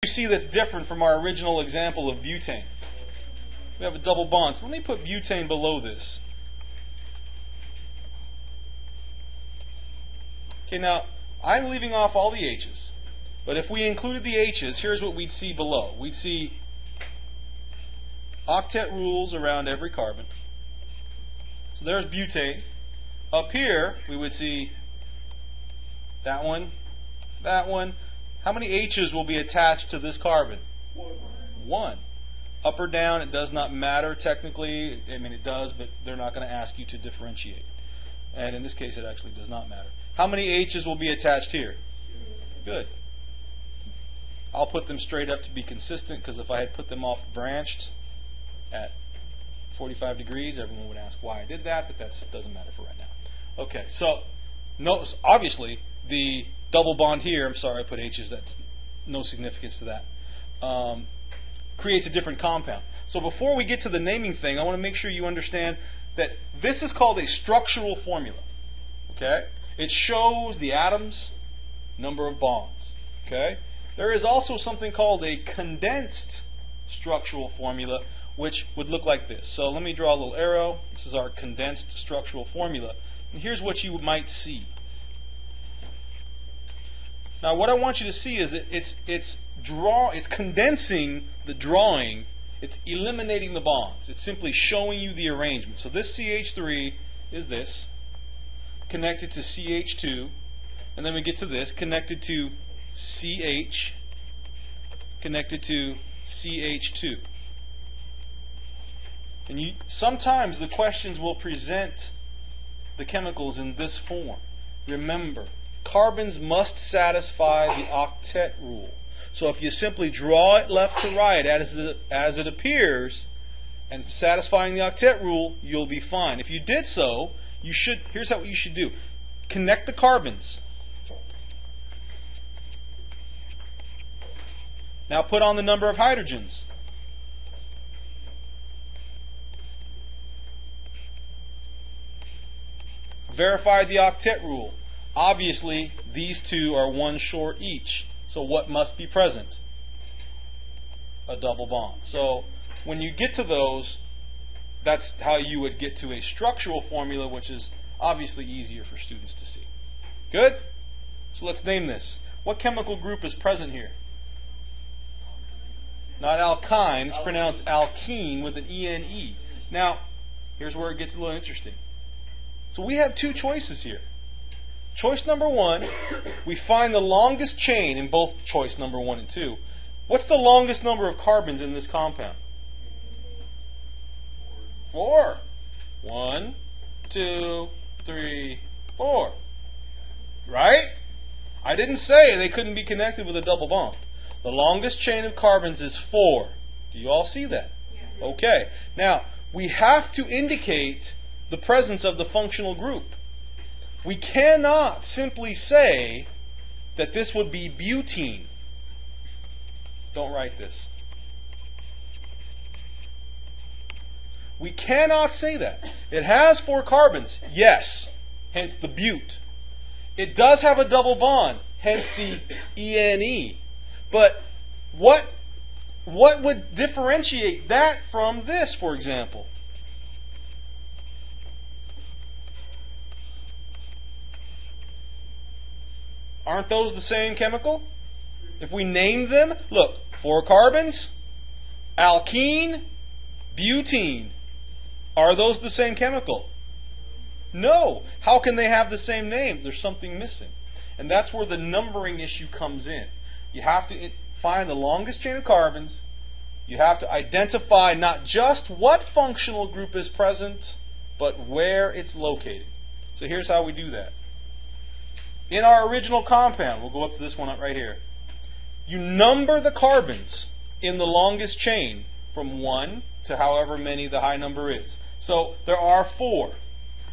see that's different from our original example of butane? We have a double bond. So let me put butane below this. Okay, now I'm leaving off all the H's. But if we included the H's, here's what we'd see below. We'd see octet rules around every carbon. So there's butane. Up here, we would see that one, that one. How many H's will be attached to this carbon? One. Up or down, it does not matter technically. I mean, it does, but they're not going to ask you to differentiate. And in this case, it actually does not matter. How many H's will be attached here? Good. I'll put them straight up to be consistent, because if I had put them off branched at 45 degrees, everyone would ask why I did that, but that doesn't matter for right now. Okay, so notice, obviously, the double bond here, I'm sorry I put H's, that's no significance to that, creates a different compound. So before we get to the naming thing, I want to make sure you understand that this is called a structural formula. Okay? It shows the atoms, number of bonds. Okay? There is also something called a condensed structural formula, which would look like this. So let me draw a little arrow. This is our condensed structural formula. And here's what you might see. Now what I want you to see is that it's condensing the drawing. It's eliminating the bonds. It's simply showing you the arrangement. So this CH3 is this, connected to CH2, and then we get to this, connected to CH, connected to CH2. And sometimes the questions will present the chemicals in this form. Remember, carbons must satisfy the octet rule. So if you simply draw it left to right as it appears, and satisfying the octet rule, you'll be fine. If you did so, here's what you should do. Connect the carbons. Now put on the number of hydrogens. Verify the octet rule. Obviously, these two are one short each. So what must be present? A double bond. So when you get to those, that's how you would get to a structural formula, which is obviously easier for students to see. Good? So let's name this. What chemical group is present here? Not alkyne, it's pronounced alkene with an E-N-E. Now, here's where it gets a little interesting. So we have two choices here. Choice number one, we find the longest chain in both choice number 1 and 2. What's the longest number of carbons in this compound? 4. 1, 2, 3, 4. Right? I didn't say they couldn't be connected with a double bond. The longest chain of carbons is 4. Do you all see that? Yeah. Okay. Now, we have to indicate the presence of the functional group. We cannot simply say that this would be butene. Don't write this. We cannot say that. It has 4 carbons, yes, hence the but. It does have a double bond, hence the ENE. But what would differentiate that from this, for example? Aren't those the same chemical? If we name them, look, 4 carbons, alkene, butene. Are those the same chemical? No. How can they have the same name? There's something missing. And that's where the numbering issue comes in. You have to find the longest chain of carbons. You have to identify not just what functional group is present, but where it's located. So here's how we do that. In our original compound, we'll go up to this one right here. You number the carbons in the longest chain from 1 to however many the high number is. So there are 4.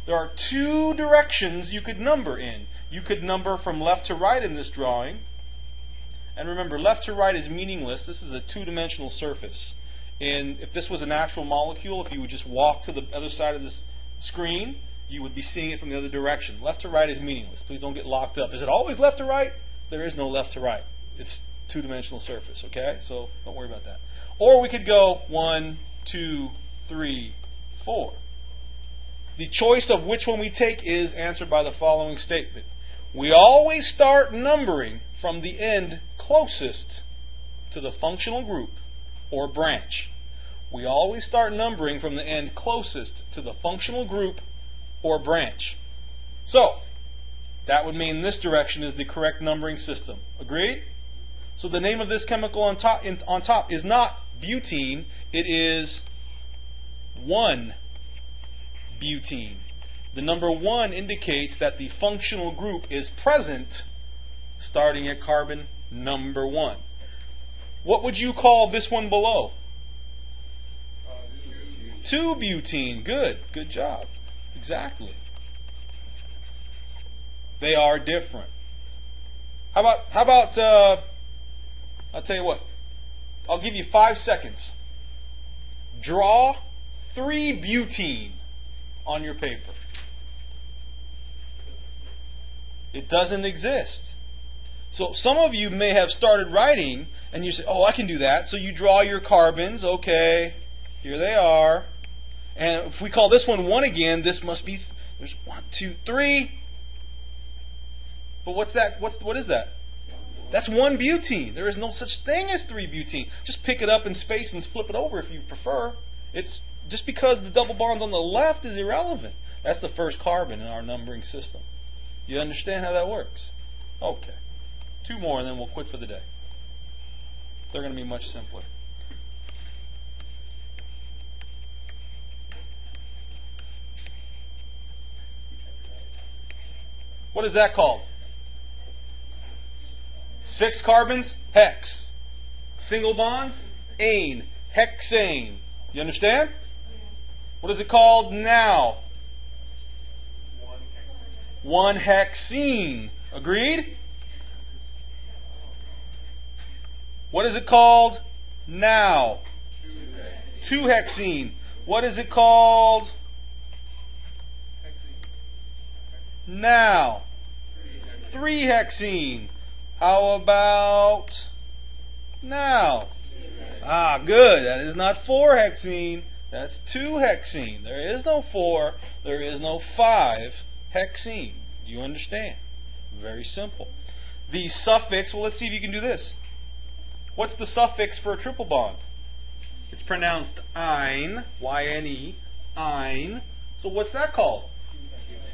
There are 2 directions you could number in. You could number from left to right in this drawing. And remember, left to right is meaningless. This is a 2-dimensional surface. And if this was an actual molecule, if you would just walk to the other side of this screen, you would be seeing it from the other direction. Left to right is meaningless. Please don't get locked up. Is it always left to right? There is no left to right. It's two-dimensional surface, okay? So don't worry about that. Or we could go 1, 2, 3, 4. The choice of which one we take is answered by the following statement. We always start numbering from the end closest to the functional group or branch. We always start numbering from the end closest to the functional group or branch. So, that would mean this direction is the correct numbering system. Agreed? So the name of this chemical on top is not butene, it is 1-butene. The number 1 indicates that the functional group is present starting at carbon number 1. What would you call this one below? 2-butene. Good job. Exactly. They are different. How about I'll tell you what. I'll give you 5 seconds. Draw 3-butene on your paper. It doesn't exist. So some of you may have started writing and you say, oh, I can do that. So you draw your carbons. Okay, here they are. And if we call this one 1 again, this must be, there's 1, 2, 3. But what's that? What is that? That's 1-butene. There is no such thing as 3-butene. Just pick it up in space and flip it over if you prefer. It's just because the double bonds on the left is irrelevant. That's the first carbon in our numbering system. You understand how that works? Okay. 2 more and then we'll quit for the day. They're going to be much simpler. What is that called? 6 carbons, hex. Single bonds, ane, hexane. You understand? What is it called now? 1-hexene. Agreed? What is it called now? 2-hexene. What is it called now? 3-hexene. How about now? Ah, good. That is not 4-hexene. That's 2-hexene. There is no 4. There is no 5-hexene. Do you understand? Very simple. The suffix, well, let's see if you can do this. What's the suffix for a triple bond? It's pronounced "-ine", Y-N-E, "-ine". So what's that called?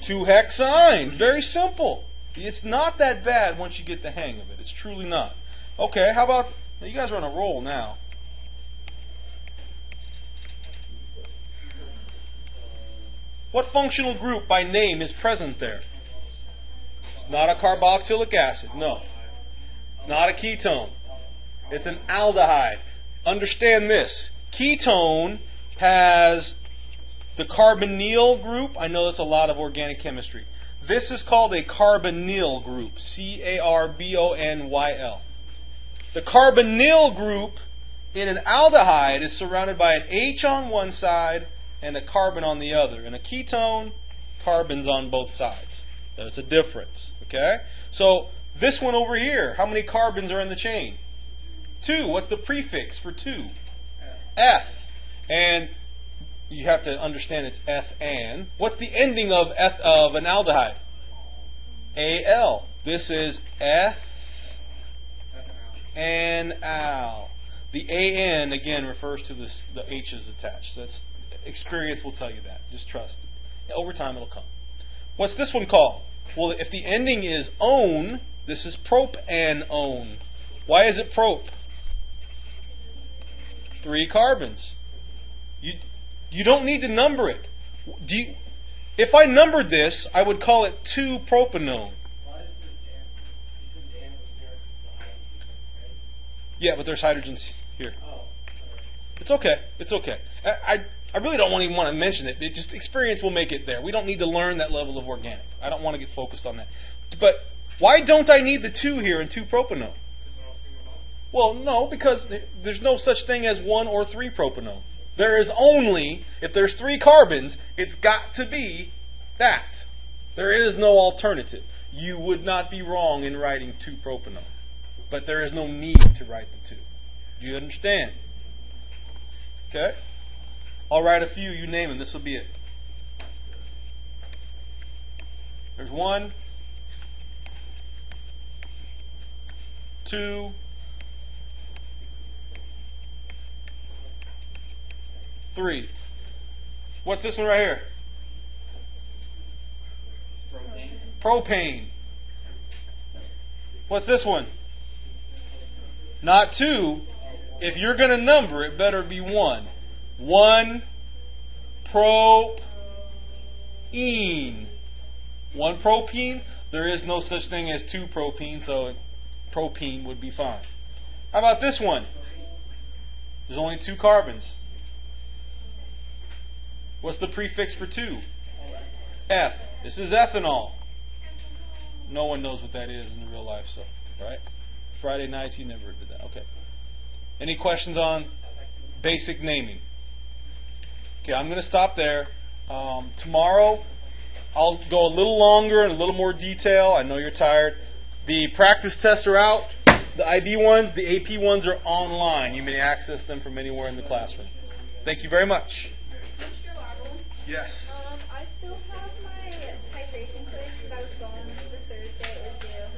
2-hexyne. Very simple. It's not that bad once you get the hang of it. It's truly not. Okay, how about, now you guys are on a roll now. What functional group by name is present there? It's not a carboxylic acid. No. It's not a ketone. It's an aldehyde. Understand this. Ketone has the carbonyl group. I know that's a lot of organic chemistry. This is called a carbonyl group. C-A-R-B-O-N-Y-L. The carbonyl group in an aldehyde is surrounded by an H on one side and a carbon on the other. In a ketone, carbons on both sides. There's a difference. Okay? So this one over here, how many carbons are in the chain? 2. What's the prefix for 2? F. And you have to understand it's F-an. What's the ending of an aldehyde? A-L. This is F-an-al. The A-N, again, refers to the H's attached. So that's, experience will tell you that. Just trust it. Over time it'll come. What's this one called? Well, if the ending is "-one", this is propanone. Why is it prop? 3 carbons. You don't need to number it. If I numbered this, I would call it 2-propanone. Yeah, but there's hydrogens here. It's okay. It's okay. I really don't even want to mention it. Just experience will make it there. We don't need to learn that level of organic. I don't want to get focused on that. But why don't I need the 2 here in 2-propanone? Well, no, because there's no such thing as 1 or 3-propanone. There is only, if there's 3 carbons, it's got to be that. There is no alternative. You would not be wrong in writing 2-propanone. but there is no need to write the 2. Do you understand? Okay? I'll write a few, you name them. This will be it. There's 1, 2, 3. What's this one right here? Propane. What's this one? Not 2. If you're going to number, it better be 1. 1 propene. 1 propene. There is no such thing as 2 propene, so propene would be fine. How about this one? There's only 2 carbons. What's the prefix for 2? F. This is ethanol. No one knows what that is in the real life, so, right? Friday nights, you never did that. Okay. Any questions on basic naming? Okay, I'm going to stop there. Tomorrow, I'll go a little longer and a little more detail. I know you're tired. The practice tests are out. The IB ones, the AP ones are online. You may access them from anywhere in the classroom. Thank you very much. Mr. Waggle? Yes. I still have my titration quiz because I was going the Thursday it was due.